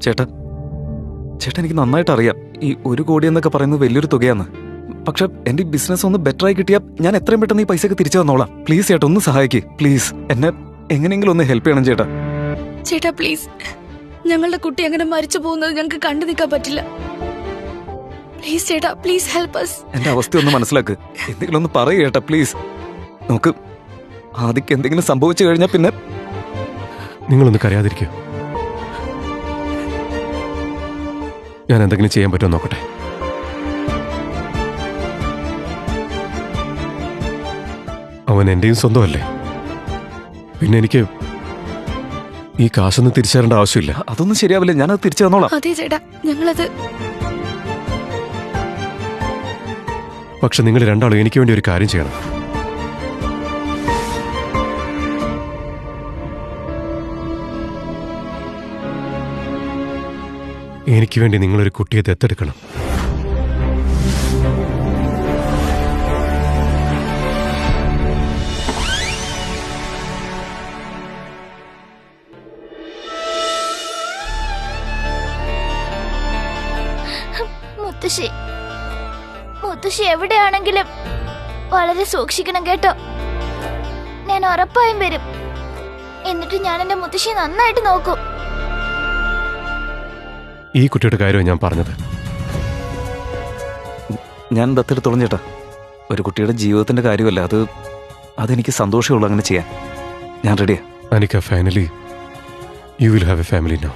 ചേട്ടാ ചേട്ടാ എനിക്ക് നന്നായിട്ട് അറിയാം ഈ 1 കോടി എന്നൊക്കെ പറയുന്നത് വലിയൊരു തുകയാണ്. പക്ഷെ എന്റെ ബിസിനസ് ഒന്ന് ബെറ്റർ ആയി കിട്ടിയാൽ ഞാൻ എത്രയും പെട്ടെന്ന് ഈ പൈസക്ക് തിരിച്ചു തന്നോളാം. പ്ലീസ് ചേട്ടാ ഒന്ന് സഹായിക്ക്. പ്ലീസ് എന്നെ എങ്ങനെയെങ്കിലും ഒന്ന് ഹെൽപ്പ് ചെയ്യണം ചേട്ടാ. ചേട്ടാ പ്ലീസ്, ഞങ്ങളുടെ കുട്ടി അങ്ങനെ മരിച്ചു പോകുന്നത് ഞങ്ങൾക്ക് കണ്ടു നിൽക്കാൻ പറ്റില്ല. പ്ലീസ് ചേട്ടാ, പ്ലീസ് ഹെൽപ്പ് അസ്. എന്റെ അവസ്ഥ ഒന്ന് മനസ്സിലാക്ക്. എന്തെങ്കിലും ഒന്ന് പറയൂ ചേട്ടാ പ്ലീസ്. നമുക്ക് ആദ്യം എന്തെങ്കിലും സംഭവിച്ചു കഴിഞ്ഞാൽ പിന്നെ നിങ്ങളൊന്ന് കരയാതിരിക്കൂ. ഞാൻ എന്തെങ്കിലും ചെയ്യാൻ പറ്റുമോ നോക്കട്ടെ. അവൻ എന്റെയും സ്വന്തമല്ലേ. പിന്നെ എനിക്ക് ഈ കാശൊന്നും തിരിച്ചറിയേണ്ട ആവശ്യമില്ല. അതൊന്നും ശരിയാവില്ല, ഞാനത് തിരിച്ചു തന്നോളാം. അതെ ചേട്ടാ, ഞങ്ങളത്. പക്ഷെ നിങ്ങൾ രണ്ടാളും എനിക്ക് വേണ്ടി ഒരു കാര്യം ചെയ്യണം. എനിക്ക് വേണ്ടി നിങ്ങളൊരു കുട്ടിയെ ദത്തെടുക്കണം. മുത്തശ്ശി എവിടെയാണെങ്കിലും വളരെ സൂക്ഷിക്കണം കേട്ടോ. ഞാൻ ഉറപ്പായും വരും. എന്നിട്ട് ഞാൻ എന്റെ മുത്തശ്ശിയെ നന്നായിട്ട് നോക്കും. ഈ കുട്ടിയുടെ കാര്യമാണ് ഞാൻ പറഞ്ഞത്. ഞാൻ ദത്തെടുത്തോളം ചേട്ടാ. ഒരു കുട്ടിയുടെ ജീവിതത്തിന്റെ കാര്യമല്ല അത്. അതെനിക്ക് സന്തോഷമുള്ളൂ അങ്ങനെ ചെയ്യാൻ. ഞാൻ റെഡിയാ. Anika, finally you will have A family now.